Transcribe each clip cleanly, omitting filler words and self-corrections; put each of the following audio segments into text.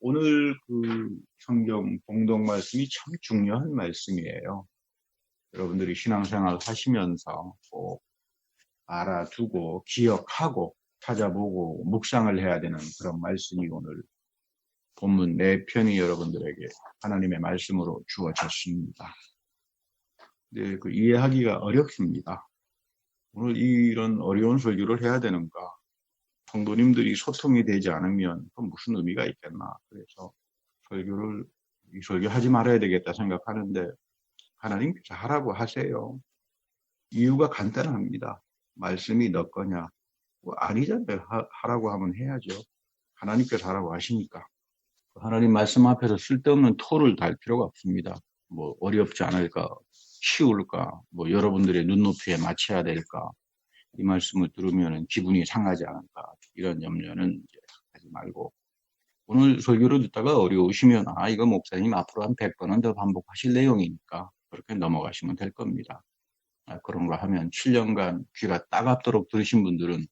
오늘 성경 공동 말씀이 참 중요한 말씀이에요. 여러분들이 신앙생활 하시면서 꼭 알아두고 기억하고 찾아보고 묵상을 해야 되는 그런 말씀이 오늘 본문 4편이 여러분들에게 하나님의 말씀으로 주어졌습니다. 근데 이해하기가 어렵습니다. 오늘 이런 어려운 설교를 해야 되는가? 성도님들이 소통이 되지 않으면 무슨 의미가 있겠나? 그래서 설교하지 말아야 되겠다 생각하는데 하나님께서 하라고 하세요. 이유가 간단합니다. 말씀이 너 거냐? 아니잖아요. 하라고 하면 해야죠. 하나님께서 하라고 하시니까. 하나님 말씀 앞에서 쓸데없는 토를 달 필요가 없습니다. 어렵지 않을까? 쉬울까? 여러분들의 눈높이에 맞춰야 될까? 이 말씀을 들으면 기분이 상하지 않을까? 이런 염려는 이제 하지 말고 오늘 설교를 듣다가 어려우시면 이거 목사님 앞으로 한 100번은 더 반복하실 내용이니까 그렇게 넘어가시면 될 겁니다. 그런가 하면 7년간 귀가 따갑도록 들으신 분들은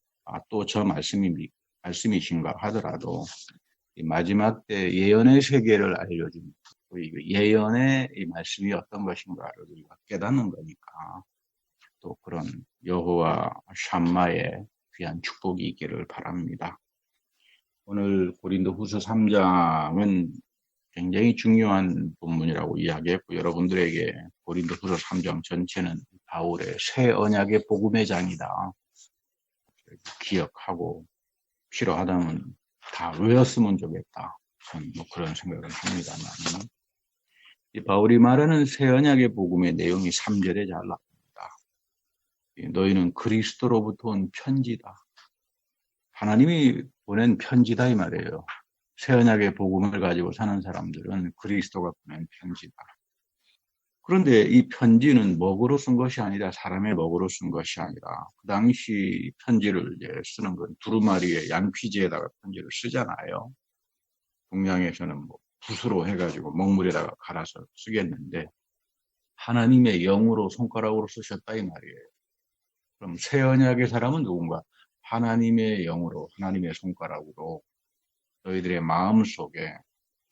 또 저 말씀이신가 하더라도 이 마지막 때 예언의 세계를 알려줍니다. 예언의 이 말씀이 어떤 것인가를 우리가 깨닫는 거니까 또 그런 여호와 샴마의 귀한 축복이 있기를 바랍니다. 오늘 고린도후서 3장은 굉장히 중요한 본문이라고 이야기했고 여러분들에게 고린도후서 3장 전체는 바울의 새 언약의 복음의 장이다. 기억하고 필요하다면 다 외웠으면 좋겠다. 저는 그런 생각을 합니다만 이 바울이 말하는 새 언약의 복음의 내용이 3절에 잘 나옵니다. 너희는 그리스도로부터 온 편지다. 하나님이 보낸 편지다 이 말이에요. 새 언약의 복음을 가지고 사는 사람들은 그리스도가 보낸 편지다. 그런데 이 편지는 먹으로 쓴 것이 아니라 사람의 먹으로 쓴 것이 아니라 그 당시 편지를 이제 쓰는 건 두루마리에 양피지에다가 편지를 쓰잖아요. 동양에서는 붓으로 해가지고 먹물에다가 갈아서 쓰겠는데 하나님의 영으로 손가락으로 쓰셨다 이 말이에요. 그럼 새 언약의 사람은 누군가? 하나님의 영으로 하나님의 손가락으로 너희들의 마음속에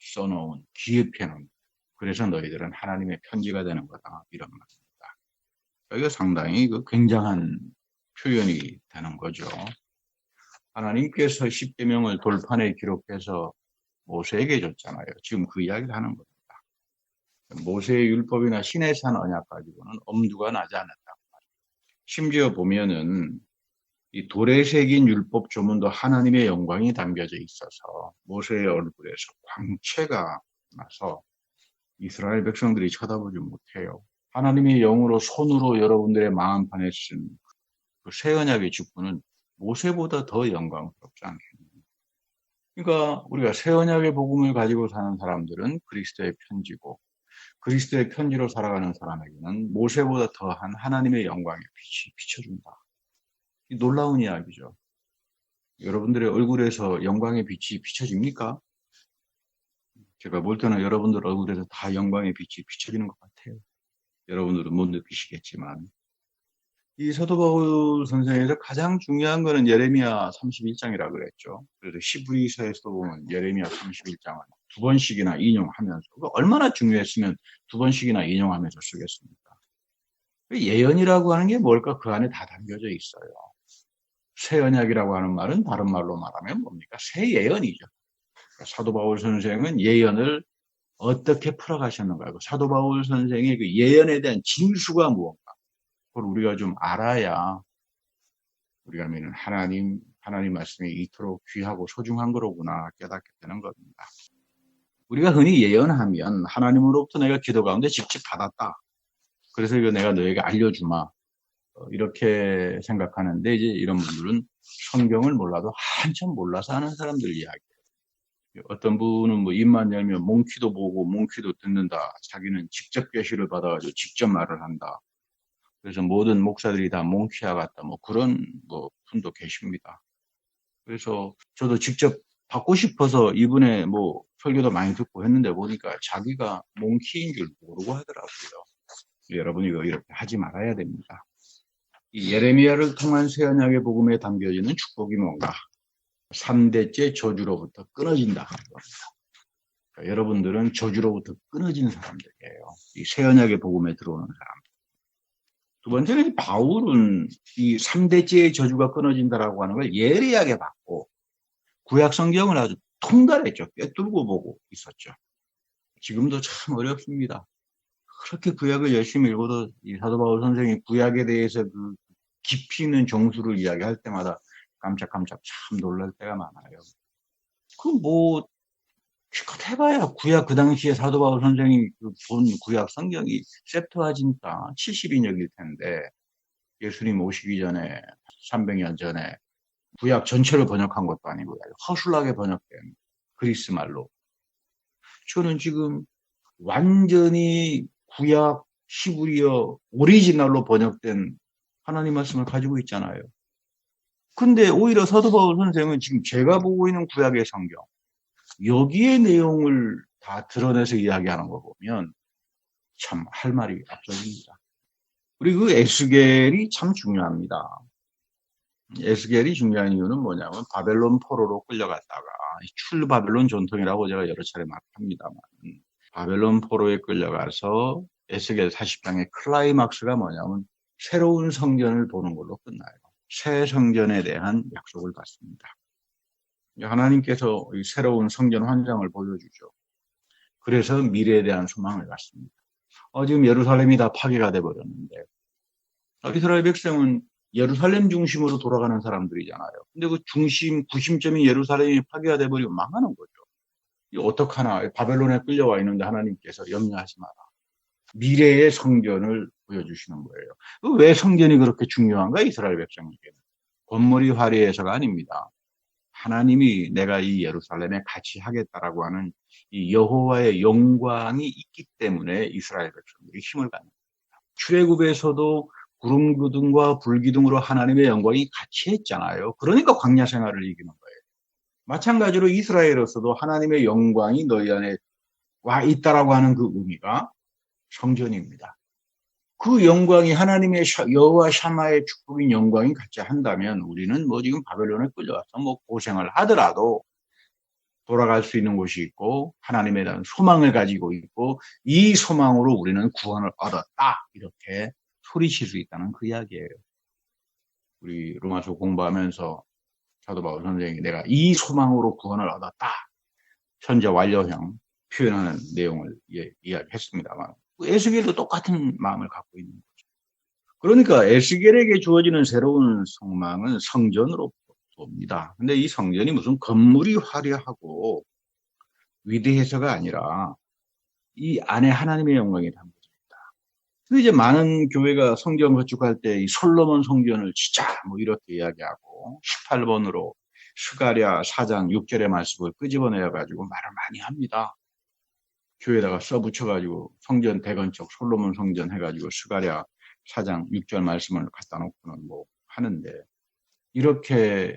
써놓은 기입해놓은 그래서 너희들은 하나님의 편지가 되는 거다 이런 말입니다. 여기가 상당히 굉장한 표현이 되는 거죠. 하나님께서 십계명을 돌판에 기록해서 모세에게 줬잖아요. 지금 그 이야기를 하는 겁니다. 모세의 율법이나 시내산 언약 가지고는 엄두가 나지 않았다고 말이에요. 심지어 보면은 이 돌에 새긴 율법 조문도 하나님의 영광이 담겨져 있어서 모세의 얼굴에서 광채가 나서 이스라엘 백성들이 쳐다보지 못해요. 하나님의 영으로 손으로 여러분들의 마음판에 쓴 그 새 언약의 직분은 모세보다 더 영광스럽지 않겠느냐. 그러니까 우리가 새 언약의 복음을 가지고 사는 사람들은 그리스도의 편지고 그리스도의 편지로 살아가는 사람에게는 모세보다 더한 하나님의 영광의 빛이 비춰준다. 이 놀라운 이야기죠. 여러분들의 얼굴에서 영광의 빛이 비춰집니까? 제가 볼 때는 여러분들 얼굴에서 다 영광의 빛이 비춰지는 것 같아요. 여러분들은 못 느끼시겠지만 이 사도 바울 선생에서 가장 중요한 거는 예레미야 31장이라고 그랬죠. 그래서 히브리서에서도 보면 예레미야 31장을 두 번씩이나 인용하면서 얼마나 중요했으면 두 번씩이나 인용하면서 쓰겠습니까? 예언이라고 하는 게 뭘까? 그 안에 다 담겨져 있어요. 새 언약이라고 하는 말은 다른 말로 말하면 뭡니까? 새 예언이죠. 사도 바울 선생은 예언을 어떻게 풀어가셨는가? 사도 바울 선생의 그 예언에 대한 징수가 무언가? 그걸 우리가 좀 알아야 우리가 믿는 하나님 말씀이 이토록 귀하고 소중한 거로구나 깨닫게 되는 겁니다. 우리가 흔히 예언하면 하나님으로부터 내가 기도 가운데 직접 받았다. 그래서 이거 내가 너에게 알려주마. 이렇게 생각하는데 이제 이런 분들은 성경을 몰라도 한참 몰라서 하는 사람들 이야기예요. 어떤 분은 입만 열면 몽키도 보고 몽키도 듣는다. 자기는 직접 계시를 받아가지고 직접 말을 한다. 그래서 모든 목사들이 다 몽키와 같다. 그런 분도 계십니다. 그래서 저도 직접 받고 싶어서 이분의 설교도 많이 듣고 했는데 보니까 자기가 몽키인 줄 모르고 하더라고요. 여러분 이거 이렇게 하지 말아야 됩니다. 이 예레미야를 통한 새 언약의 복음에 담겨지는 축복이 뭔가? 3대째 저주로부터 끊어진다. 그러니까 여러분들은 저주로부터 끊어진 사람들이에요. 이 새 언약의 복음에 들어오는 사람. 두 번째는 바울은 이 3대째의 저주가 끊어진다라고 하는 걸 예리하게 봤고 구약 성경을 아주 통달했죠. 꿰뚫고 보고 있었죠. 지금도 참 어렵습니다. 그렇게 구약을 열심히 읽어도 이 사도 바울 선생이 구약에 대해서 그 깊이 있는 정수를 이야기할 때마다 깜짝깜짝 참 놀랄 때가 많아요. 실컷 해봐야 구약 그 당시에 사도 바울 선생이 본 구약 성경이 septuaginta 70인역일 텐데 예수님 오시기 전에 300년 전에 구약 전체를 번역한 것도 아니고 허술하게 번역된 그리스 말로. 저는 지금 완전히 구약 히브리어 오리지널로 번역된 하나님 말씀을 가지고 있잖아요. 근데 오히려 사도 바울 선생은 지금 제가 보고 있는 구약의 성경 여기에 내용을 다 드러내서 이야기하는 거 보면 참 할 말이 앞서집니다. 그리고 에스겔이 참 중요합니다. 에스겔이 중요한 이유는 뭐냐면 바벨론 포로로 끌려갔다가 출바벨론 전통이라고 제가 여러 차례 말합니다만 바벨론 포로에 끌려가서 에스겔 40장의 클라이막스가 뭐냐면 새로운 성전을 보는 걸로 끝나요. 새 성전에 대한 약속을 받습니다. 하나님께서 이 새로운 성전 환장을 보여주죠. 그래서 미래에 대한 소망을 갖습니다. 지금 예루살렘이 다 파괴가 돼버렸는데 이스라엘 백성은 예루살렘 중심으로 돌아가는 사람들이잖아요. 근데 그 구심점이 예루살렘이 파괴가 돼버리면 망하는 거죠. 이거 어떡하나. 바벨론에 끌려와 있는데 하나님께서 염려하지 마라. 미래의 성전을 보여주시는 거예요. 왜 성전이 그렇게 중요한가? 이스라엘 백성에게는. 건물이 화려해서가 아닙니다. 하나님이 내가 이 예루살렘에 같이 하겠다라고 하는 이 여호와의 영광이 있기 때문에 이스라엘 백성들이 힘을 갖는 겁니다. 출애굽에서도 구름 기둥과 불 기둥으로 하나님의 영광이 같이 했잖아요. 그러니까 광야 생활을 이기는 거예요. 마찬가지로 이스라엘에서도 하나님의 영광이 너희 안에 와 있다라고 하는 그 의미가 성전입니다. 그 영광이 하나님의 여호와 샤마의 축복인 영광이 같이 한다면 우리는 지금 바벨론에 끌려와서 고생을 하더라도 돌아갈 수 있는 곳이 있고 하나님에 대한 소망을 가지고 있고 이 소망으로 우리는 구원을 얻었다. 이렇게 소리칠 수 있다는 그 이야기예요. 우리 로마서 공부하면서 사도 바울 선생이 내가 이 소망으로 구원을 얻었다. 현재 완료형 표현하는 내용을 이야기했습니다. 에스겔도 똑같은 마음을 갖고 있는 거죠. 그러니까 에스겔에게 주어지는 새로운 소망은 성전으로 봅니다. 근데 이 성전이 무슨 건물이 화려하고 위대해서가 아니라 이 안에 하나님의 영광이 담겨져 있다. 근데 이제 많은 교회가 성전 건축할 때 이 솔로몬 성전을 진짜 이렇게 이야기하고 18번으로 스가랴 4장 6절의 말씀을 끄집어내가지고 말을 많이 합니다. 교회에다가 써붙여가지고 성전 대건축 솔로몬 성전 해가지고 스가랴 4장 6절 말씀을 갖다 놓고는 하는데 이렇게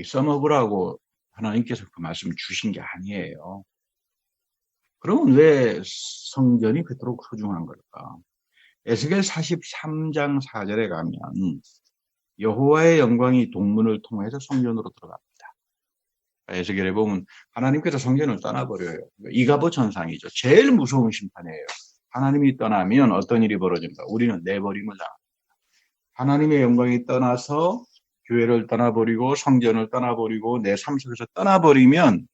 써먹으라고 하나님께서 그 말씀 주신 게 아니에요. 그러면 왜 성전이 그토록 소중한 걸까? 에스겔 43장 4절에 가면 여호와의 영광이 동문을 통해서 성전으로 들어갑니다. 에스겔에 보면 하나님께서 성전을 떠나버려요. 이가보 천상이죠. 제일 무서운 심판이에요. 하나님이 떠나면 어떤 일이 벌어집니까? 우리는 내버림을 당합니다. 하나님의 영광이 떠나서 교회를 떠나버리고 성전을 떠나버리고 내 삶 속에서 떠나버리면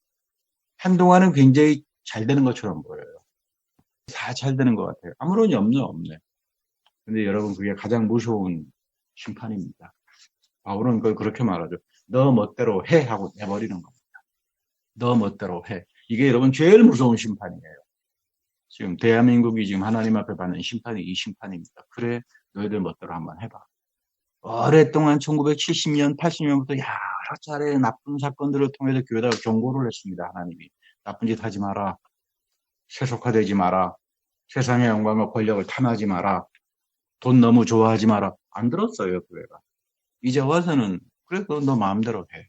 한동안은 굉장히 잘 되는 것처럼 보여요. 다 잘 되는 것 같아요. 아무런 염려 없네. 근데 여러분 그게 가장 무서운 심판입니다. 바울은 그걸 그렇게 말하죠. 너 멋대로 해 하고 내버리는 겁니다. 너 멋대로 해. 이게 여러분 제일 무서운 심판이에요. 지금 대한민국이 지금 하나님 앞에 받는 심판이 이 심판입니다. 그래 너희들 멋대로 한번 해봐. 오랫동안 1970년, 80년부터 여러 차례 나쁜 사건들을 통해서 교회에다가 경고를 했습니다. 하나님이. 나쁜 짓 하지 마라. 세속화되지 마라. 세상의 영광과 권력을 탐하지 마라. 돈 너무 좋아하지 마라. 안 들었어요, 교회가. 이제 와서는 그래, 너 마음대로 해.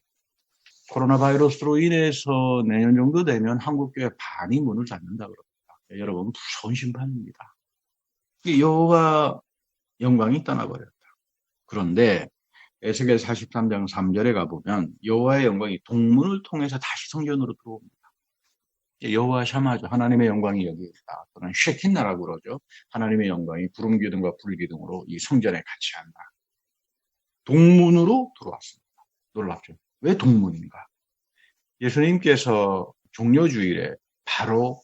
코로나 바이러스로 인해서 내년 정도 되면 한국교회 반이 문을 닫는다 그럽니다. 여러분, 무서운 심판입니다. 여호와 영광이 떠나버렸다. 그런데 에스겔 43장 3절에 가보면 여호와의 영광이 동문을 통해서 다시 성전으로 들어옵니다. 여호와 샤마죠. 하나님의 영광이 여기 있다. 또는 쉐킨나라고 그러죠. 하나님의 영광이 구름 기둥과 불 기둥으로 이 성전에 같이 한다. 동문으로 들어왔습니다. 놀랍죠. 왜 동문인가? 예수님께서 종려주일에 바로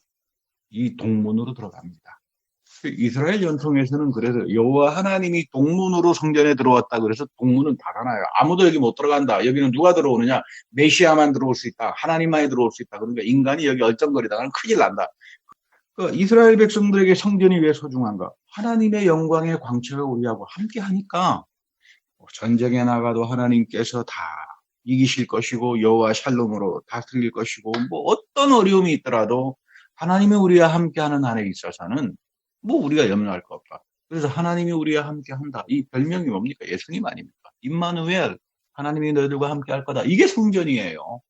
이 동문으로 들어갑니다. 이스라엘 전통에서는 그래서 여호와 하나님이 동문으로 성전에 들어왔다 그래서 동문은 닫아놔요. 아무도 여기 못 들어간다. 여기는 누가 들어오느냐? 메시아만 들어올 수 있다. 하나님만이 들어올 수 있다. 그러니까 인간이 여기 얼쩡거리다가는 큰일 난다. 그러니까 이스라엘 백성들에게 성전이 왜 소중한가? 하나님의 영광의 광채가 우리하고 함께 하니까 전쟁에 나가도 하나님께서 다 이기실 것이고 여호와 샬롬으로 다스릴 것이고 뭐 어떤 어려움이 있더라도 하나님이 우리와 함께하는 한에 있어서는 뭐 우리가 염려할 거 없다. 그래서 하나님이 우리와 함께한다. 이 별명이 뭡니까? 예수님 아닙니까? 임마누엘, 하나님이 너희들과 함께할 거다. 이게 성전이에요.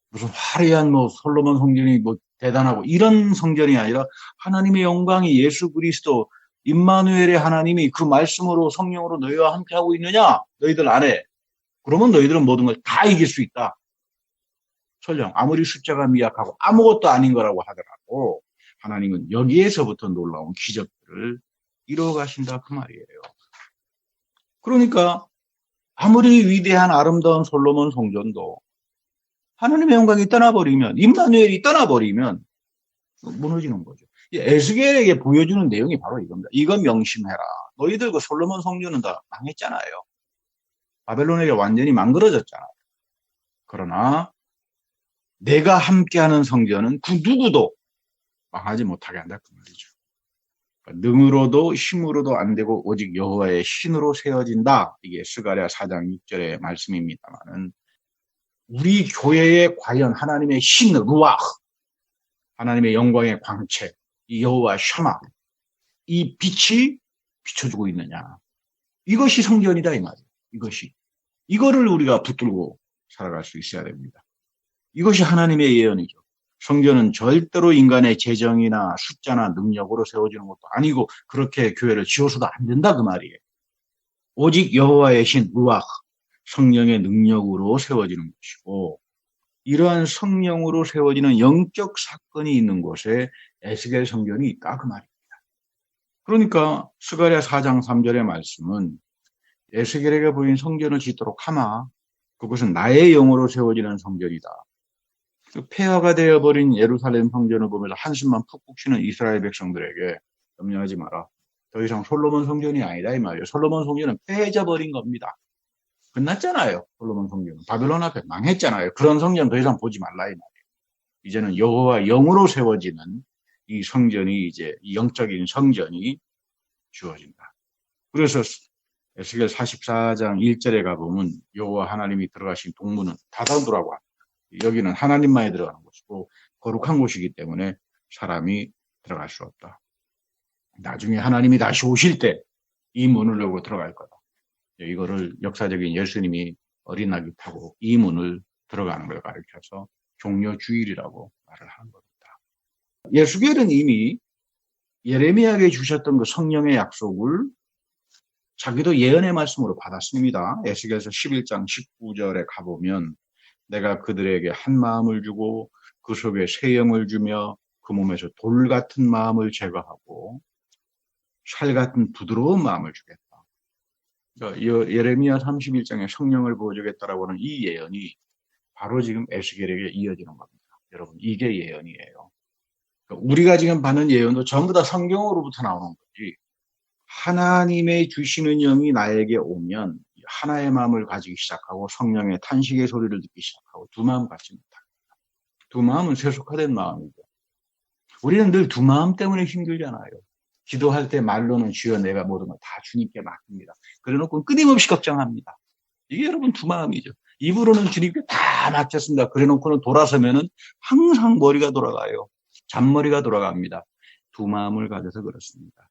무슨 화려한 뭐 솔로몬 성전이 뭐 대단하고 이런 성전이 아니라 하나님의 영광이 예수 그리스도 임마누엘의 하나님이 그 말씀으로 성령으로 너희와 함께하고 있느냐? 너희들 안에. 그러면 너희들은 모든 걸 다 이길 수 있다. 설령 아무리 숫자가 미약하고 아무것도 아닌 거라고 하더라도 하나님은 여기에서부터 놀라운 기적들을 이루어 가신다 그 말이에요. 그러니까 아무리 위대한 아름다운 솔로몬 성전도 하나님의 영광이 떠나버리면, 임마누엘이 떠나버리면 무너지는 거죠. 에스겔에게 보여주는 내용이 바로 이겁니다. 이건 명심해라. 너희들 그 솔로몬 성전은 다 망했잖아요. 바벨론에게 완전히 망그러졌잖아요. 그러나 내가 함께하는 성전은 그 누구도 망하지 못하게 한다 그 말이죠. 그러니까 능으로도 힘으로도 안 되고 오직 여호와의 신으로 세워진다. 이게 스가랴 4장 6절의 말씀입니다만은 우리 교회에 과연 하나님의 신 루아흐, 하나님의 영광의 광채, 이 여호와 샤마, 이 빛이 비춰주고 있느냐? 이것이 성전이다 이 말이에요. 이거를 우리가 붙들고 살아갈 수 있어야 됩니다. 이것이 하나님의 예언이죠. 성전은 절대로 인간의 재정이나 숫자나 능력으로 세워지는 것도 아니고 그렇게 교회를 지어서도 안 된다 그 말이에요. 오직 여호와의 신 루아흐, 성령의 능력으로 세워지는 것이고 이러한 성령으로 세워지는 영적 사건이 있는 곳에 에스겔 성전이 있다 그 말입니다. 그러니까 스가랴 4장 3절의 말씀은 에스겔에게 보인 성전을 짓도록 하마 그것은 나의 영으로 세워지는 성전이다. 폐허가 되어버린 예루살렘 성전을 보면서 한숨만 푹푹 쉬는 이스라엘 백성들에게 염려하지 마라. 더 이상 솔로몬 성전이 아니다 이 말이에요. 솔로몬 성전은 폐해져 버린 겁니다. 끝났잖아요. 솔로몬 성전은 바벨론 앞에 망했잖아요. 그런 성전 더 이상 보지 말라 이 말이에요. 이제는 여호와 영으로 세워지는 이 성전이 이제 이 영적인 성전이 주어진다. 그래서 에스겔 44장 1절에 가보면 여호와 하나님이 들어가신 동문은 다단도라고 합니다. 여기는 하나님만이 들어가는 곳이고 거룩한 곳이기 때문에 사람이 들어갈 수 없다. 나중에 하나님이 다시 오실 때 이 문을 열고 들어갈 거다. 이거를 역사적인 예수님이 어린 아기 타고 이 문을 들어가는 걸 가르쳐서 종려주일이라고 말을 하는 겁니다. 에스겔은 이미 예레미야에게 주셨던 그 성령의 약속을 자기도 예언의 말씀으로 받았습니다. 에스겔서 11장 19절에 가보면 내가 그들에게 한 마음을 주고 그 속에 새 영을 주며 그 몸에서 돌 같은 마음을 제거하고 살 같은 부드러운 마음을 주겠다. 그러니까 예레미야 31장에 성령을 부어주겠다라고 하는 이 예언이 바로 지금 에스겔에게 이어지는 겁니다. 여러분 이게 예언이에요. 그러니까 우리가 지금 받는 예언도 전부 다 성경으로부터 나오는 거지. 하나님의 주시는 영이 나에게 오면 하나의 마음을 가지기 시작하고 성령의 탄식의 소리를 듣기 시작하고 두 마음 갖지 못합니다. 두 마음은 세속화된 마음이죠. 우리는 늘 두 마음 때문에 힘들잖아요. 기도할 때 말로는 주여 내가 모든 걸 다 주님께 맡깁니다. 그래놓고 끊임없이 걱정합니다. 이게 여러분 두 마음이죠. 입으로는 주님께 다 맡겼습니다. 그래놓고는 돌아서면은 항상 머리가 돌아가요. 잔머리가 돌아갑니다. 두 마음을 가져서 그렇습니다.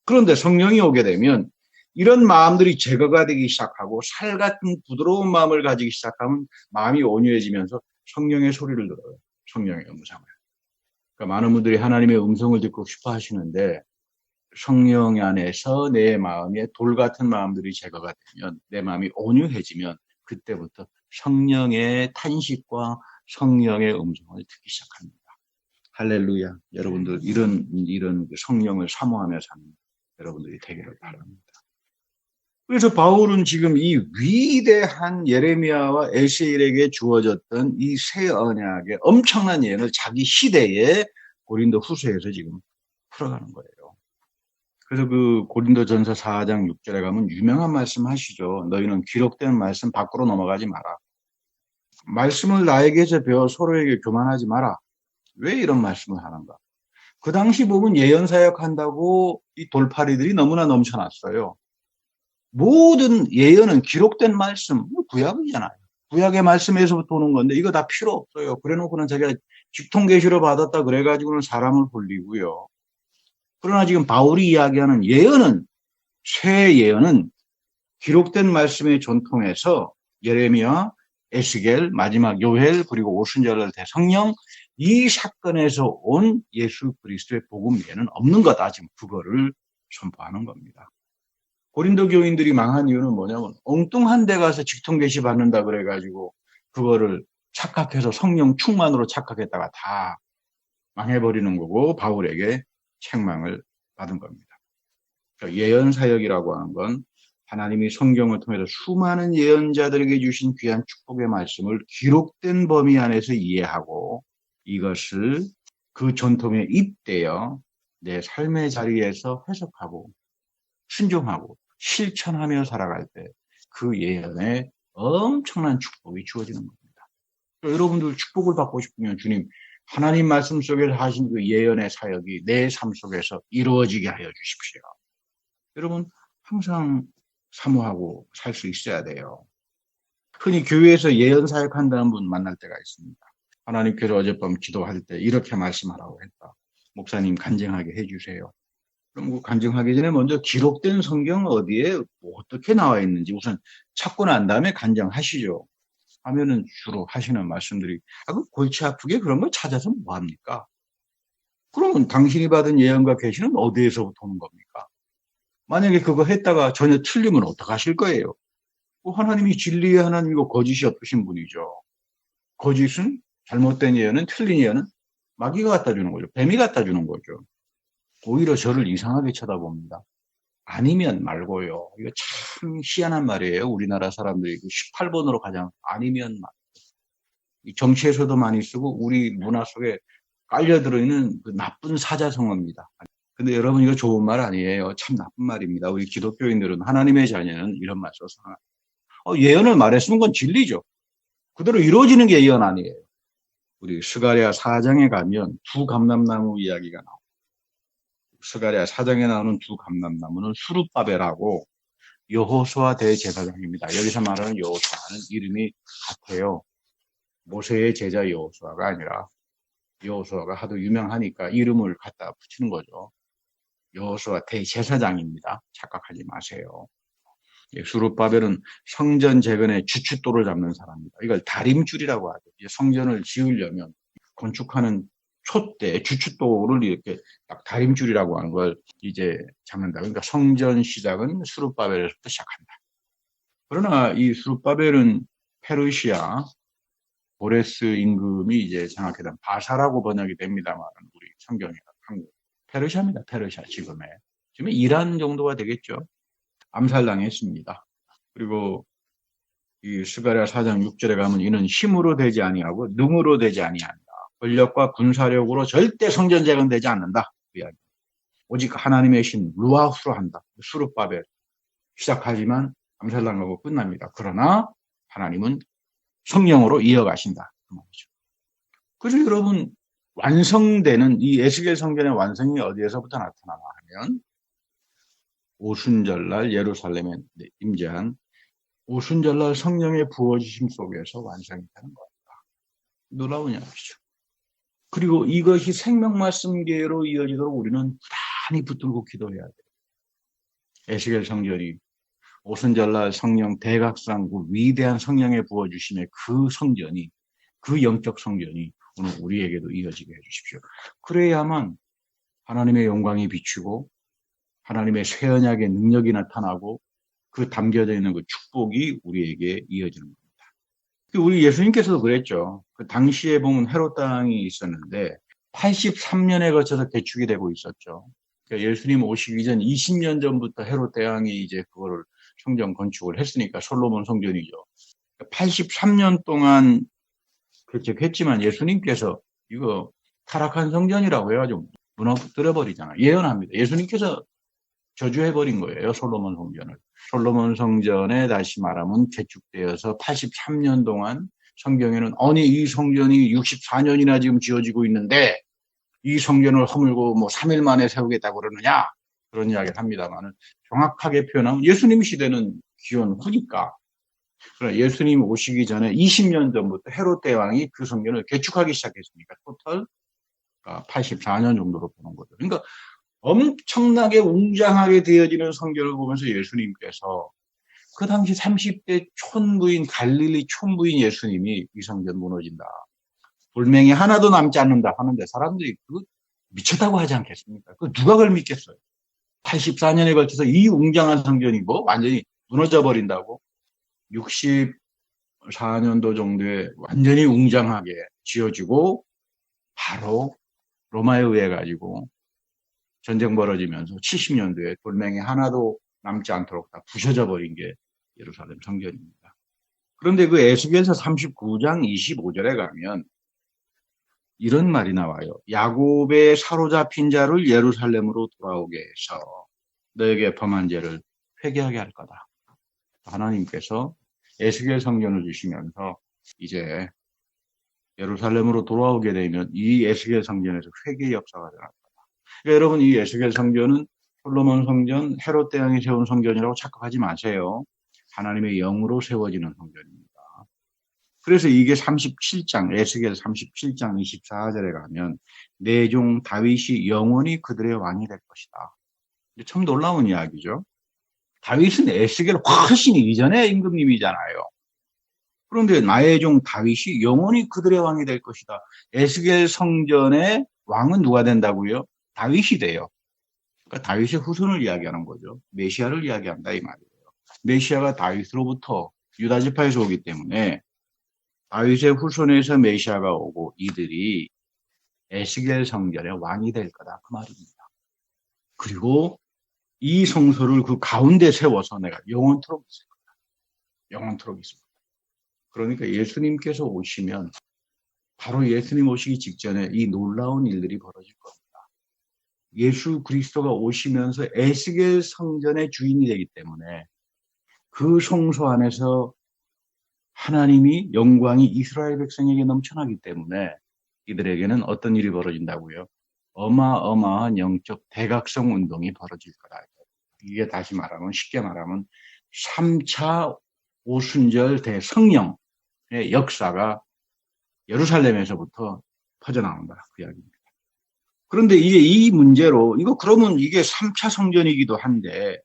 그런데 성령이 오게 되면 이런 마음들이 제거가 되기 시작하고 살 같은 부드러운 마음을 가지기 시작하면 마음이 온유해지면서 성령의 소리를 들어요. 성령의 음성을. 그러니까 많은 분들이 하나님의 음성을 듣고 싶어 하시는데 성령 안에서 내 마음에 돌 같은 마음들이 제거가 되면 내 마음이 온유해지면 그때부터 성령의 탄식과 성령의 음성을 듣기 시작합니다. 할렐루야. 여러분들 이런 성령을 사모하며 사는 여러분들이 되기를 바랍니다. 그래서 바울은 지금 이 위대한 예레미야와 에스겔에게 주어졌던 이 새 언약의 엄청난 예언을 자기 시대에 고린도 후서에서 지금 풀어가는 거예요. 그래서 그 고린도전서 4장 6절에 가면 유명한 말씀 하시죠. 너희는 기록된 말씀 밖으로 넘어가지 마라. 말씀을 나에게서 배워 서로에게 교만하지 마라. 왜 이런 말씀을 하는가? 그 당시 보면 예언 사역한다고 이 돌팔이들이 너무나 넘쳐났어요. 모든 예언은 기록된 말씀, 구약이잖아요. 구약의 말씀에서부터 오는 건데 이거 다 필요 없어요. 그래놓고는 자기가 직통계시로 받았다 그래가지고는 사람을 돌리고요. 그러나 지금 바울이 이야기하는 예언은, 새 예언은 기록된 말씀의 전통에서 예레미야, 에스겔, 마지막 요엘, 그리고 오순절날 대성령, 이 사건에서 온 예수 그리스도의 복음 외에는 없는 거다. 지금 그거를 선포하는 겁니다. 고린도 교인들이 망한 이유는 뭐냐면 엉뚱한 데 가서 직통계시 받는다 그래가지고 그거를 착각해서 성령 충만으로 착각했다가 다 망해버리는 거고 바울에게 책망을 받은 겁니다. 그러니까 예언 사역이라고 하는 건 하나님이 성경을 통해서 수많은 예언자들에게 주신 귀한 축복의 말씀을 기록된 범위 안에서 이해하고 이것을 그 전통에 입대어 내 삶의 자리에서 해석하고 순종하고 실천하며 살아갈 때 그 예언에 엄청난 축복이 주어지는 겁니다. 여러분들 축복을 받고 싶으면 주님 하나님 말씀 속에서 하신 그 예언의 사역이 내 삶 속에서 이루어지게 하여 주십시오. 여러분 항상 사모하고 살 수 있어야 돼요. 흔히 교회에서 예언 사역한다는 분 만날 때가 있습니다. 하나님께서 어젯밤 기도할 때 이렇게 말씀하라고 했다. 목사님 간증하게 해주세요. 그럼 그 간증하기 전에 먼저 기록된 성경 어디에 어떻게 나와 있는지 우선 찾고 난 다음에 간증하시죠. 하면은 주로 하시는 말씀들이 그 골치 아프게 그런 걸 찾아서 뭐 합니까? 그러면 당신이 받은 예언과 계시는 어디에서부터 오는 겁니까? 만약에 그거 했다가 전혀 틀리면 어떡하실 거예요? 하나님이 진리의 하나님이고 거짓이 없으신 분이죠. 거짓은 잘못된 예언은 틀린 예언은 마귀가 갖다 주는 거죠. 뱀이 갖다 주는 거죠. 오히려 저를 이상하게 쳐다봅니다. 아니면 말고요. 이거 참 희한한 말이에요. 우리나라 사람들이 18번으로 가장 아니면 말. 정치에서도 많이 쓰고 우리 문화 속에 깔려 들어있는 그 나쁜 사자성어입니다. 근데 여러분 이거 좋은 말 아니에요. 참 나쁜 말입니다. 우리 기독교인들은 하나님의 자녀는 이런 말 써서 예언을 말했으면 그건 진리죠. 그대로 이루어지는 게 예언 아니에요. 우리 스가랴 4장에 가면 두 감람나무 이야기가 나옵니다. 스가랴 4장에 나오는 두 감람나무는 수룹바벨하고 여호수아 대제사장입니다. 여기서 말하는 여호수아는 이름이 같아요. 모세의 제자 여호수아가 아니라 여호수아가 하도 유명하니까 이름을 갖다 붙이는 거죠. 여호수아 대제사장입니다. 착각하지 마세요. 수룹바벨은 성전 재건의 주춧돌을 잡는 사람입니다. 이걸 다림줄이라고 하죠. 성전을 지으려면 건축하는 촛대, 주춧돌을 이렇게 딱 다림줄이라고 하는 걸 이제 잡는다. 그러니까 성전 시작은 수룹바벨에서부터 시작한다. 그러나 이 수룹바벨은 페르시아, 보레스 임금이 이제 정확히는 바사라고 번역이 됩니다만 우리 성경에 한국 페르시아입니다. 페르시아 지금 이란 정도가 되겠죠. 암살당했습니다. 그리고 이 스가랴 4장 6절에 가면 이는 힘으로 되지 아니하고 능으로 되지 아니한다. 권력과 군사력으로 절대 성전 재건되지 않는다. 그 이야기. 오직 하나님의 신 루아후로 한다. 수룹바벨 시작하지만 암살당하고 끝납니다. 그러나 하나님은 성령으로 이어가신다. 그 말이죠. 그래서 여러분 완성되는 이 에스겔 성전의 완성이 어디에서부터 나타나냐 하면 오순절날 예루살렘에 임재한 오순절날 성령의 부어주심 속에서 완성이 되는 겁니다. 놀라운 이야기죠. 그리고 이것이 생명말씀계로 이어지도록 우리는 부단히 붙들고 기도해야 돼요. 에스겔 성전이 오순절날 성령 대각상 그 위대한 성령의 부어주심의 그 성전이 그 영적 성전이 오늘 우리에게도 이어지게 해주십시오. 그래야만 하나님의 영광이 비추고 하나님의 새 언약의 능력이 나타나고 그 담겨져 있는 그 축복이 우리에게 이어지는 겁니다. 우리 예수님께서도 그랬죠. 그 당시에 보면 헤롯 땅이 있었는데 83년에 거쳐서 개축이 되고 있었죠. 그러니까 예수님 오시기 전 20년 전부터 헤롯 대왕이 이제 그거를 성전 건축을 했으니까 솔로몬 성전이죠. 83년 동안 개척했지만 예수님께서 이거 타락한 성전이라고 해가지고 무너뜨려버리잖아요. 예언합니다. 예수님께서 저주해버린 거예요. 솔로몬 성전을. 솔로몬 성전에 다시 말하면 개축되어서 83년 동안 성경에는 아니 이 성전이 64년이나 지금 지어지고 있는데 이 성전을 허물고 뭐 3일 만에 세우겠다고 그러느냐 그런 이야기를 합니다만은 정확하게 표현하면 예수님 시대는 기원 후니까 예수님 오시기 전에 20년 전부터 헤롯 대왕이 그 성전을 개축하기 시작했으니까 토탈 84년 정도로 보는 거죠. 그러니까 엄청나게 웅장하게 되어지는 성전을 보면서 예수님께서 그 당시 30대 촌부인 갈릴리 촌부인 예수님이 이 성전 무너진다. 돌멩이 하나도 남지 않는다 하는데 사람들이 그거 미쳤다고 하지 않겠습니까? 그 누가 그걸 믿겠어요? 84년에 걸쳐서 이 웅장한 성전이 뭐 완전히 무너져 버린다고? 64년도 정도에 완전히 웅장하게 지어지고 바로 로마에 의해 가지고 전쟁 벌어지면서 70년도에 돌멩이 하나도 남지 않도록 다 부셔져 버린 게 예루살렘 성전입니다. 그런데 그 에스겔서 39장 25절에 가면 이런 말이 나와요. 야곱의 사로잡힌 자를 예루살렘으로 돌아오게 해서 너에게 범한 죄를 회개하게 할 거다. 하나님께서 에스겔 성전을 주시면서 이제 예루살렘으로 돌아오게 되면 이 에스겔 성전에서 회개의 역사가 일어날 거다. 그러니까 여러분 이 에스겔 성전은 솔로몬 성전, 헤롯 대왕이 세운 성전이라고 착각하지 마세요. 하나님의 영으로 세워지는 성전입니다. 그래서 이게 37장, 에스겔 37장 24절에 가면 내 종 다윗이 영원히 그들의 왕이 될 것이다. 참 놀라운 이야기죠. 다윗은 에스겔 훨씬 이전의 임금님이잖아요. 그런데 나의 종 다윗이 영원히 그들의 왕이 될 것이다. 에스겔 성전의 왕은 누가 된다고요? 다윗이 돼요. 그러니까 다윗의 후손을 이야기하는 거죠. 메시아를 이야기한다 이 말이에요. 메시아가 다윗으로부터 유다 지파에서 오기 때문에 다윗의 후손에서 메시아가 오고 이들이 에스겔 성전의 왕이 될 거다 그 말입니다. 그리고 이 성소를 그 가운데 세워서 내가 영원토록 있을 거다. 영원토록 있을 거다. 그러니까 예수님께서 오시면 바로 예수님 오시기 직전에 이 놀라운 일들이 벌어질 겁니다. 예수 그리스도가 오시면서 에스겔 성전의 주인이 되기 때문에 그 성소 안에서 하나님이 영광이 이스라엘 백성에게 넘쳐나기 때문에 이들에게는 어떤 일이 벌어진다고요? 어마어마한 영적 대각성 운동이 벌어질 거다. 이게 다시 말하면 쉽게 말하면 3차 오순절 대성령의 역사가 예루살렘에서부터 퍼져나온다. 그 이야기입니다. 그런데 이제 이 문제로 그러면 이게 3차 성전이기도 한데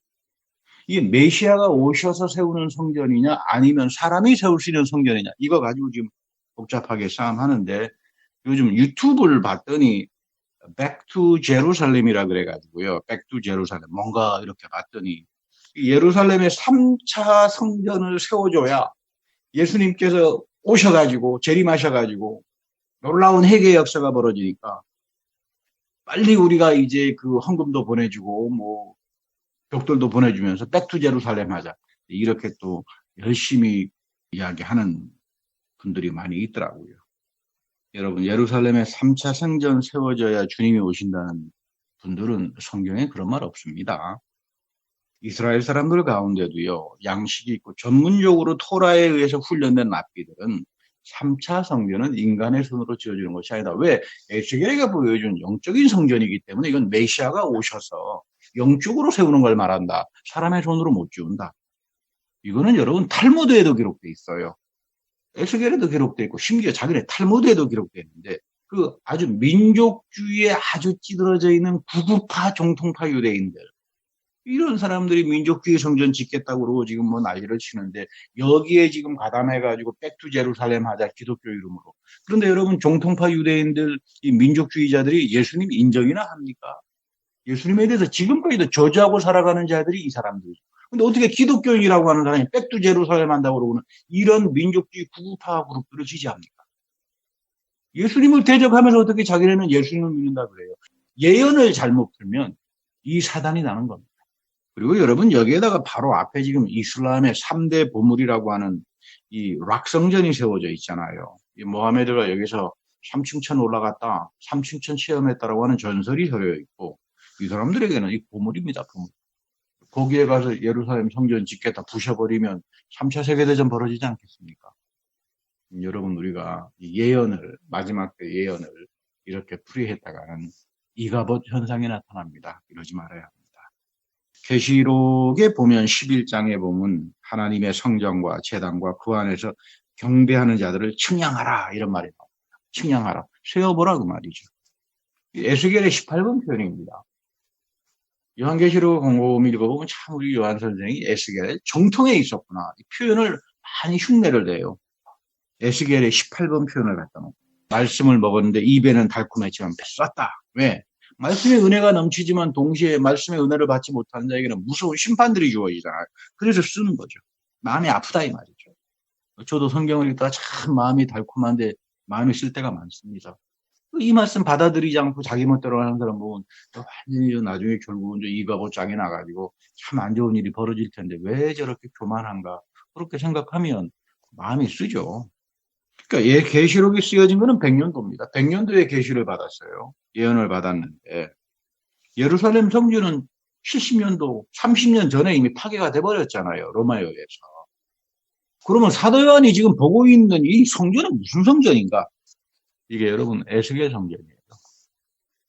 이게 메시아가 오셔서 세우는 성전이냐 아니면 사람이 세울 수 있는 성전이냐 이거 가지고 지금 복잡하게 싸움하는데 요즘 유튜브를 봤더니 Back to Jerusalem이라 그래가지고요. Back to Jerusalem 뭔가 이렇게 봤더니 예루살렘에 3차 성전을 세워줘야 예수님께서 오셔가지고 재림하셔가지고 놀라운 회개의 역사가 벌어지니까 빨리 우리가 이제 그 헌금도 보내주고 뭐 벽돌도 보내주면서 백투 제루살렘 하자. 이렇게 또 열심히 이야기하는 분들이 많이 있더라고요. 여러분 예루살렘에 3차 성전 세워져야 주님이 오신다는 분들은 성경에 그런 말 없습니다. 이스라엘 사람들 가운데도요. 양식이 있고 전문적으로 토라에 의해서 훈련된 랍비들은 3차 성전은 인간의 손으로 지어지는 것이 아니다. 왜? 에스겔에게 보여준 영적인 성전이기 때문에 이건 메시아가 오셔서 영적으로 세우는 걸 말한다. 사람의 손으로 못 지운다. 이거는 여러분 탈무드에도 기록돼 있어요. 에스겔에도 기록돼 있고 심지어 자기네 탈무드에도 기록돼 있는데 그 아주 민족주의에 아주 찌들어져 있는 구구파 정통파 유대인들 이런 사람들이 민족주의 성전 짓겠다고 그러고 지금 뭐 난리를 치는데 여기에 지금 가담해가지고 백투 제루살렘 하자 기독교 이름으로. 그런데 여러분 정통파 유대인들 이 민족주의자들이 예수님 인정이나 합니까? 예수님에 대해서 지금까지도 저주하고 살아가는 자들이 이 사람들이죠. 근데 어떻게 기독교인이라고 하는 사람이 백투 제루살렘 한다고 그러고는 이런 민족주의 구구파 그룹들을 지지합니까? 예수님을 대적하면서 어떻게 자기네는 예수님을 믿는다 그래요. 예언을 잘못 풀면 이 사단이 나는 겁니다. 그리고 여러분 여기에다가 바로 앞에 지금 이슬람의 3대 보물이라고 하는 이 락성전이 세워져 있잖아요. 이 모하메드가 여기서 3층천 올라갔다, 3층천 체험했다라고 하는 전설이 서려 있고, 이 사람들에게는 이 보물입니다, 보물. 거기에 가서 예루살렘 성전 짓겠다 부셔버리면 3차 세계대전 벌어지지 않겠습니까? 여러분, 우리가 이 예언을, 마지막 때 예언을 이렇게 풀이했다가는 이가봇 현상이 나타납니다. 이러지 말아야 합니다. 계시록에 보면 11장에 보면 하나님의 성전과 제단과 그 안에서 경배하는 자들을 측량하라 이런 말이 나옵니다. 측량하라. 세어보라 그 말이죠. 에스겔의 18번 표현입니다. 요한계시록 공고음 읽어보면 참 우리 요한 선생이 에스겔의 정통에 있었구나. 이 표현을 많이 흉내를 내요. 에스겔의 18번 표현을 갖다 놓고 말씀을 먹었는데 입에는 달콤했지만 뺐었다. 왜? 말씀의 은혜가 넘치지만 동시에 말씀의 은혜를 받지 못하는 자에게는 무서운 심판들이 주어지잖아요. 그래서 쓰는 거죠. 마음이 아프다 이 말이죠. 저도 성경을 읽다가 참 마음이 달콤한데 마음이 쓸 때가 많습니다. 이 말씀 받아들이지 않고 자기 멋대로 하는 사람 보면 완전히 나중에 결국은 이가고 짱이 나가지고 참 안 좋은 일이 벌어질 텐데 왜 저렇게 교만한가 그렇게 생각하면 마음이 쓰죠. 그러니까 얘 계시록이 쓰여진 거는 100년도입니다. 100년도에 계시를 받았어요. 예언을 받았는데 예루살렘 성전은 70년도, 30년 전에 이미 파괴가 돼버렸잖아요. 로마에 의해서. 그러면 사도 요한이 지금 보고 있는 이 성전은 무슨 성전인가? 이게 여러분 에스겔 성전이에요.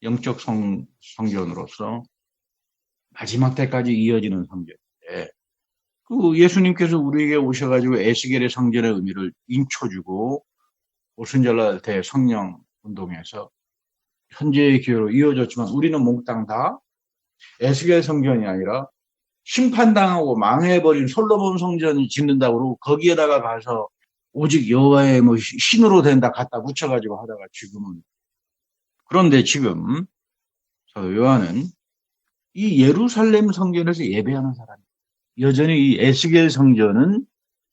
영적 성전으로서 마지막 때까지 이어지는 성전인데 그 예수님께서 우리에게 오셔가지고 에스겔의 성전의 의미를 인초주고 오순절날 대성령 운동에서 현재의 기회로 이어졌지만 우리는 몽땅 다 에스겔 성전이 아니라 심판당하고 망해버린 솔로몬 성전을 짓는다고 그러고 거기에다가 가서 오직 여호와의 뭐 신으로 된다 갖다 붙여가지고 하다가 지금은 그런데 지금 사도 요한은 이 예루살렘 성전에서 예배하는 사람이 여전히 이 에스겔 성전은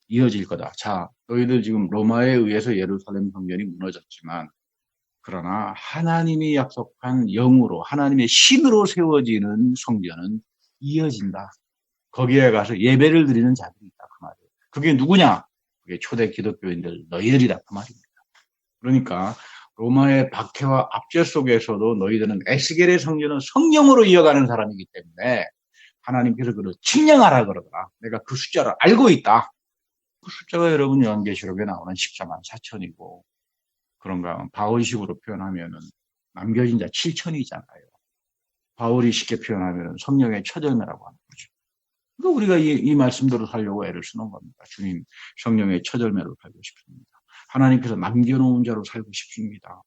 이어질 거다. 자, 너희들 지금 로마에 의해서 예루살렘 성전이 무너졌지만 그러나 하나님이 약속한 영으로 하나님의 신으로 세워지는 성전은 이어진다. 거기에 가서 예배를 드리는 자들이 있다. 그 말이에요. 그게 누구냐? 그게 초대 기독교인들 너희들이다. 그 말입니다. 그러니까 로마의 박해와 압제 속에서도 너희들은 에스겔의 성전은 성령으로 이어가는 사람이기 때문에 하나님께서 그를 측량하라 그러더라. 내가 그 숫자를 알고 있다. 그 숫자가 여러분 요한계시록에 나오는 14만 4천이고 그런가 바울식으로 표현하면은 남겨진 자 7천이잖아요. 바울이 쉽게 표현하면은 성령의 처절매라고 하는 거죠. 그러니까 우리가 이 말씀대로 살려고 애를 쓰는 겁니다. 주님 성령의 처절매로 살고 싶습니다. 하나님께서 남겨놓은 자로 살고 싶습니다.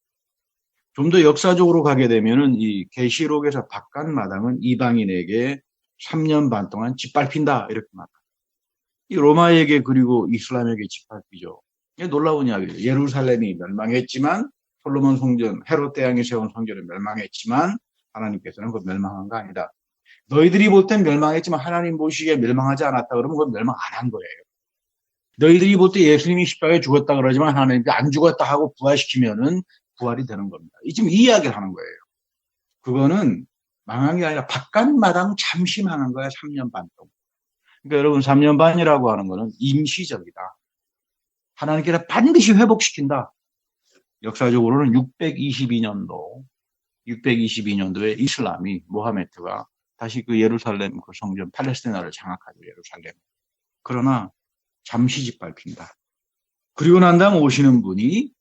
좀 더 역사적으로 가게 되면은 이 계시록에서 바깥 마당은 이방인에게 3년 반 동안 짓밟힌다 이렇게 말합니다. 이 로마에게 그리고 이슬람에게 짓밟히죠. 이게 놀라운 이야기예요. 예루살렘이 멸망했지만 솔로몬 성전, 헤롯 대왕이 세운 성전은 멸망했지만 하나님께서는 그거 멸망한 거 아니다. 너희들이 볼 땐 멸망했지만 하나님 보시기에 멸망하지 않았다 그러면 그건 멸망 안 한 거예요. 너희들이 볼 때 예수님이 십자가에 죽었다 그러지만 하나님께 안 죽었다 하고 부활시키면은 부활이 되는 겁니다. 지금 이 이야기를 하는 거예요. 그거는 망한 게 아니라 바깥마당 잠시 망한 거야. 3년 반 동안. 그러니까 여러분 3년 반이라고 하는 거는 임시적이다. 하나님께서 반드시 회복시킨다. 역사적으로는 622년도에 이슬람이 모하메트가 다시 그 예루살렘 그 성전 팔레스티나를 장악하죠. 예루살렘. 그러나 잠시 짓밟힌다. 그리고 난 다음 오시는 분이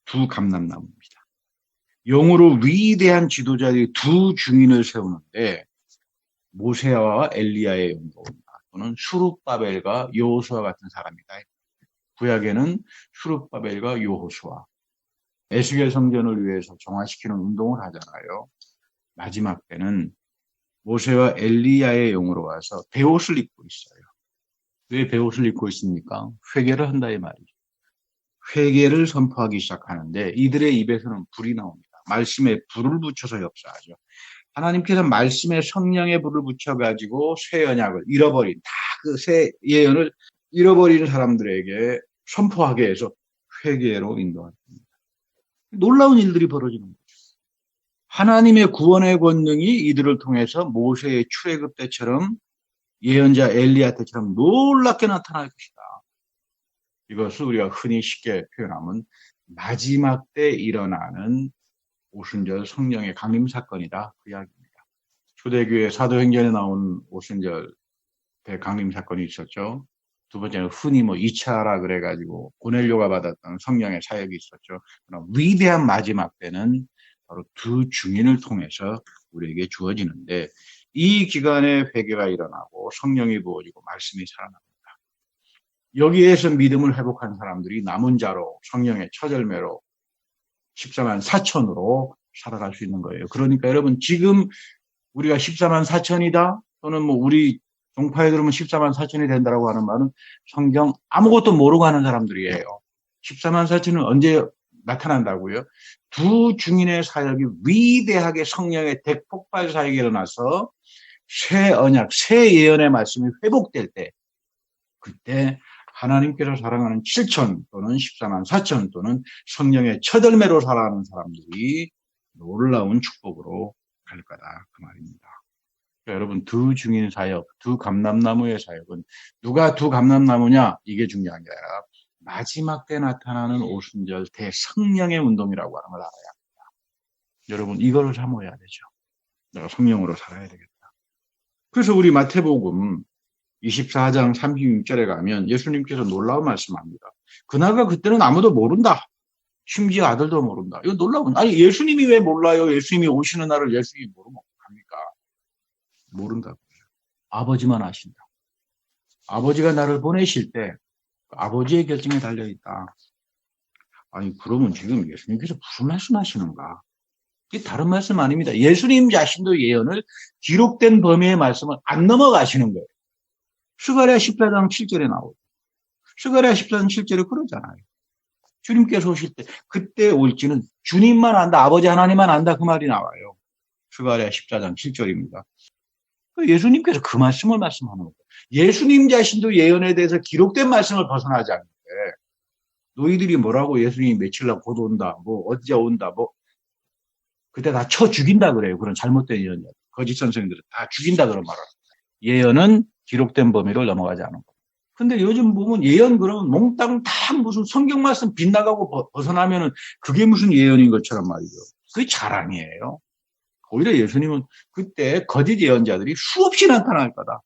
두 감람나무입니다. 영으로 위대한 지도자들이 두 증인을 세우는데 모세와 엘리야의 영도 온다. 또는 수룹바벨과 여호수아 같은 사람이다. 구약에는 수룹바벨과 여호수아. 에스겔 성전을 위해서 정화시키는 운동을 하잖아요. 마지막 때는 모세와 엘리야의 영으로 와서 베옷을 입고 있어요. 왜 베옷을 입고 있습니까? 회개를 한다 이 말이죠. 회개를 선포하기 시작하는데 이들의 입에서는 불이 나옵니다. 말씀에 불을 붙여서 역사하죠. 하나님께서 말씀에 성령의 불을 붙여가지고 새 언약을 잃어버린 다 그 새 예언을 잃어버리는 사람들에게 선포하게 해서 회개로 인도합니다. 놀라운 일들이 벌어지는 거죠. 하나님의 구원의 권능이 이들을 통해서 모세의 출애굽 때처럼 예언자 엘리야 때처럼 놀랍게 나타날 것이다. 이것을 우리가 흔히 쉽게 표현하면 마지막 때 일어나는 오순절 성령의 강림 사건이다. 그 이야기입니다. 초대교회 사도행전에 나온 오순절 대강림 사건이 있었죠. 두 번째는 흔히 2차라 그래가지고 고넬료가 받았던 성령의 사역이 있었죠. 그러나 위대한 마지막 때는 바로 두 증인을 통해서 우리에게 주어지는데 이 기간에 회개가 일어나고 성령이 부어지고 말씀이 살아납니다. 여기에서 믿음을 회복한 사람들이 남은 자로 성령의 처절매로 14만 4천으로 살아갈 수 있는 거예요. 그러니까 여러분 지금 우리가 14만 4천이다 또는 우리 종파에 들으면 14만 4천이 된다고 하는 말은 성경 아무것도 모르고 하는 사람들이에요. 14만 4천은 언제 나타난다고요? 두 증인의 사역이 위대하게 성령의 대폭발 사역이 일어나서 새 언약, 새 예언의 말씀이 회복될 때 그때 하나님께서 사랑하는 7천 또는 14만 4천 또는 성령의 첫열매로 살아가는 사람들이 놀라운 축복으로 갈 거다 그 말입니다. 그러니까 여러분 두 증인 사역, 두 감람나무의 사역은 누가 두 감람나무냐 이게 중요한 게 아니라 마지막 때 나타나는 오순절 대성령의 운동이라고 하는 걸 알아야 합니다. 여러분 이거를 사모해야 되죠. 내가 성령으로 살아야 되겠다. 그래서 우리 마태복음 24장 36절에 가면 예수님께서 놀라운 말씀합니다. 그날과 그때는 아무도 모른다. 심지어 아들도 모른다. 이거 놀라운. 아니 예수님이 왜 몰라요? 예수님이 오시는 날을 예수님이 모르면 어떡합니까? 모른다고요. 아버지만 아신다. 아버지가 나를 보내실 때 아버지의 결정에 달려있다. 아니 그러면 지금 예수님께서 무슨 말씀하시는가? 이게 다른 말씀 아닙니다. 예수님 자신도 예언을 기록된 범위의 말씀을 안 넘어가시는 거예요. 스가랴 14장 7절에 나오죠. 스가랴 14장 7절에 그러잖아요. 주님께서 오실 때 그때 올지는 주님만 안다. 아버지 하나님만 안다. 그 말이 나와요. 스가랴 14장 7절입니다. 예수님께서 그 말씀을 말씀하는 거예요. 예수님 자신도 예언에 대해서 기록된 말씀을 벗어나지 않는데 너희들이 뭐라고 예수님이 며칠 날 곧 온다. 언제 온다. 그때 다 쳐 죽인다 그래요. 그런 잘못된 예언자. 거짓 선생님들은 다 죽인다 그런 말을. 예언은 기록된 범위를 넘어가지 않은 거예요. 근데 요즘 보면 예언 그러면 몽땅 다 무슨 성경 말씀 빗나가고 벗어나면은 그게 무슨 예언인 것처럼 말이죠. 그게 자랑이에요. 오히려 예수님은 그때 거짓 예언자들이 수없이 나타날 거다.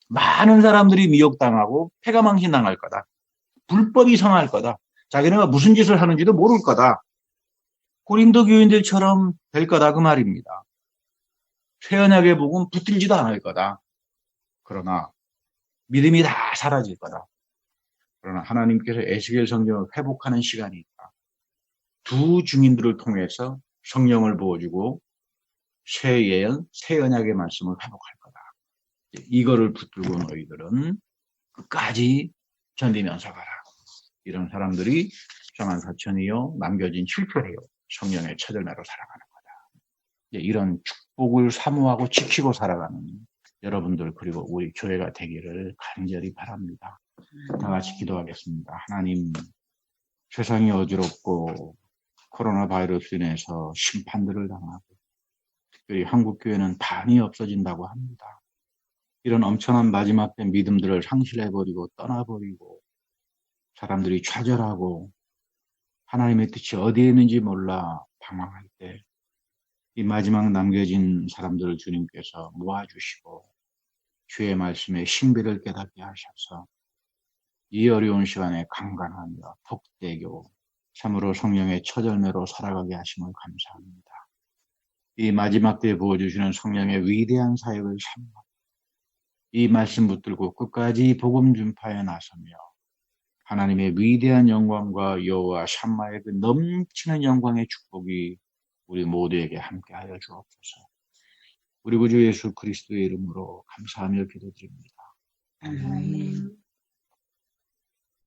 많은 사람들이 미혹당하고 패가망신당할 거다. 불법이 성할 거다. 자기네가 무슨 짓을 하는지도 모를 거다. 고린도 교인들처럼 될 거다 그 말입니다. 새언약의 복음 붙들지도 않을 거다. 그러나 믿음이 다 사라질 거다. 그러나 하나님께서 에스겔 성경을 회복하는 시간이 있다. 두 증인들을 통해서 성령을 부어주고 새 예언, 새 언약의 말씀을 회복할 거다. 이거를 붙들고 너희들은 끝까지 견디면서 가라. 이런 사람들이 14만 4천이요 남겨진 7표래요. 성령의 첫열매로 살아가는 거다. 이런 축복을 사모하고 지키고 살아가는 여러분들 그리고 우리 교회가 되기를 간절히 바랍니다. 다 같이 기도하겠습니다. 하나님, 세상이 어지럽고 코로나 바이러스 인해서 심판들을 당하고 특별히 한국교회는 반이 없어진다고 합니다. 이런 엄청난 마지막 때 믿음들을 상실해버리고 떠나버리고 사람들이 좌절하고 하나님의 뜻이 어디에 있는지 몰라 방황할 때 이 마지막 남겨진 사람들을 주님께서 모아주시고 주의 말씀에 신비를 깨닫게 하셔서 이 어려운 시간에 강건하며 복되고 참으로 성령의 첫열매로 살아가게 하심을 감사합니다. 이 마지막 때에 부어주시는 성령의 위대한 사역을 삼고 이 말씀 붙들고 끝까지 복음 전파에 나서며 하나님의 위대한 영광과 여호와 샴마의 그 넘치는 영광의 축복이 우리 모두에게 함께하여 주옵소서. 우리 구주 예수 그리스도의 이름으로 감사하며 기도드립니다. 아멘.